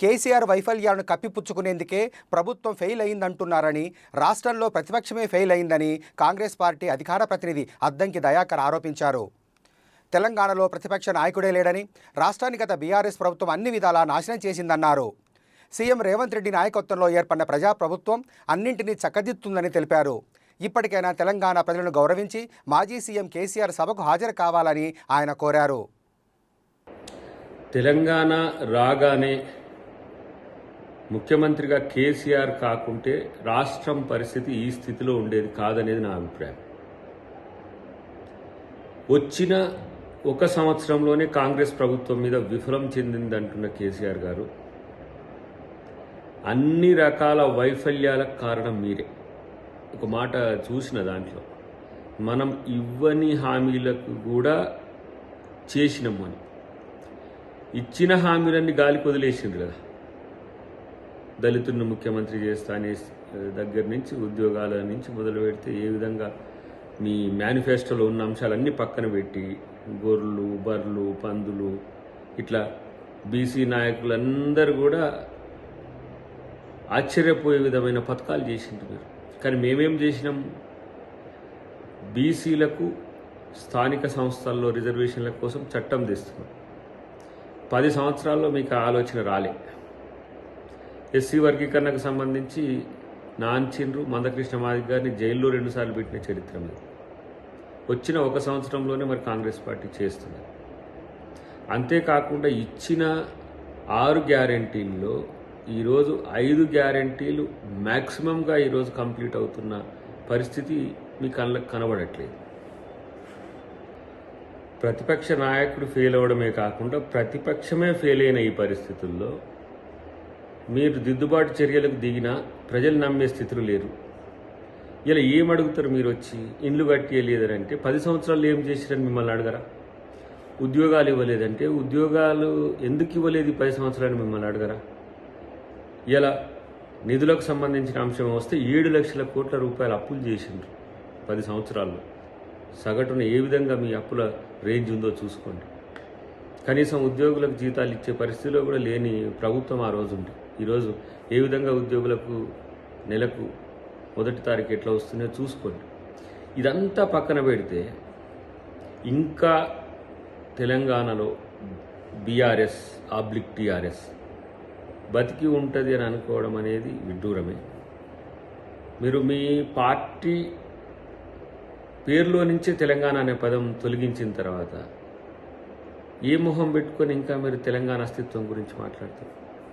కేసీఆర్ వైఫల్యాలను కప్పిపుచ్చుకునేందుకే ప్రభుత్వం ఫెయిల్ అయిందంటున్నారని, రాష్ట్రంలో ప్రతిపక్షమే ఫెయిల్ అయిందని కాంగ్రెస్ పార్టీ అధికార ప్రతినిధి అద్దంకి దయాకర్ ఆరోపించారు. తెలంగాణలో ప్రతిపక్ష నాయకుడే లేడని, రాష్ట్రాన్ని గత బీఆర్ఎస్ ప్రభుత్వం అన్ని విధాలా నాశనం చేసిందన్నారు. సీఎం రేవంత్ రెడ్డి నాయకత్వంలో ఏర్పడిన ప్రజాప్రభుత్వం అన్నింటినీ చక్కదిద్దుతుందని తెలిపారు. ఇప్పటికైనా తెలంగాణ ప్రజలను గౌరవించి మాజీ సీఎం కేసీఆర్ సభకు హాజరు కావాలని ఆయన కోరారు. తెలంగాణ రాగానే ముఖ్యమంత్రిగా కేసీఆర్ కాకుంటే రాష్ట్రం పరిస్థితి ఈ స్థితిలో ఉండేది కాదనేది నా అభిప్రాయం. వచ్చిన ఒక సంవత్సరంలోనే కాంగ్రెస్ ప్రభుత్వం మీద విఫలం చెందిందంటున్న కేసీఆర్ గారు అన్ని రకాల వైఫల్యాలకు కారణం మీరే. ఒక మాట చూసిన దాంట్లో మనం ఇవ్వని హామీలకు కూడా చేసినాము అని, ఇచ్చిన హామీలన్నీ గాలికి వదిలేసిండ్రు కదా. దళితులను ముఖ్యమంత్రి చేస్తా అనే దగ్గర నుంచి, ఉద్యోగాల నుంచి మొదలు పెడితే ఏ విధంగా మీ మేనిఫెస్టోలో ఉన్న అంశాలన్నీ పక్కన పెట్టి గొర్రెలు, బర్రెలు, పందులు ఇట్లా బీసీ నాయకులందరూ కూడా ఆశ్చర్యపోయే విధమైన పథకాలు చేసిండ్రు మీరు. కానీ మేమేం చేసినాం? బీసీలకు స్థానిక సంస్థల్లో రిజర్వేషన్ల కోసం చట్టం తెస్తున్నాం. 10 సంవత్సరాల్లో మీకు ఆలోచన రాలే. ఎస్సీ వర్గీకరణకు సంబంధించి నాంచిండ్రు, మందకృష్ణ మాదిగ గారిని జైల్లో 2 సార్లు పెట్టిన చరిత్ర మీద. వచ్చిన ఒక సంవత్సరంలోనే మరి కాంగ్రెస్ పార్టీ చేస్తుంది. అంతేకాకుండా ఇచ్చిన 6 గ్యారంటీల్లో ఈరోజు 5 గ్యారంటీలు మ్యాక్సిమంగా ఈరోజు కంప్లీట్ అవుతున్న పరిస్థితి మీ కళ్ళకు కనబడట్లేదు. ప్రతిపక్ష నాయకుడు ఫెయిల్ అవ్వడమే కాకుండా ప్రతిపక్షమే ఫెయిల్ అయిన ఈ పరిస్థితుల్లో మీరు దిద్దుబాటు చర్యలకు దిగినా ప్రజలు నమ్మే స్థితిలో లేరు. ఇలా ఏం అడుగుతారు? మీరు వచ్చి ఇండ్లు కట్టేయలేదంటే 10 సంవత్సరాలు ఏం చేశారని మిమ్మల్ని అడగరా? ఉద్యోగాలు ఇవ్వలేదంటే ఉద్యోగాలు ఎందుకు ఇవ్వలేదు 10 సంవత్సరాలు మిమ్మల్ని అడగరా? ఇలా నిధులకు సంబంధించిన అంశం వస్తే 7 లక్షల కోట్ల రూపాయల అప్పులు చేసిండ్రు 10 సంవత్సరాల్లో. సగటున ఏ విధంగా మీ అప్పుల రేంజ్ ఉందో చూసుకోండి. కనీసం ఉద్యోగులకు జీతాలు ఇచ్చే పరిస్థితిలో కూడా లేని ప్రభుత్వం ఆ రోజు ఉంది. ఈరోజు ఏ విధంగా ఉద్యోగులకు నెలకు 1వ తారీఖు ఎట్లా వస్తుందో చూసుకోండి. ఇదంతా పక్కన పెడితే ఇంకా తెలంగాణలో బీఆర్ఎస్ టీఆర్ఎస్ బతికి ఉంటుంది అని అనుకోవడం అనేది విడ్డూరమే. మీరు మీ పార్టీ పేరులో నుంచే తెలంగాణ అనే పదం తొలగించిన తర్వాత ఏ మొహం పెట్టుకొని ఇంకా మీరు తెలంగాణ అస్తిత్వం గురించి మాట్లాడతారు?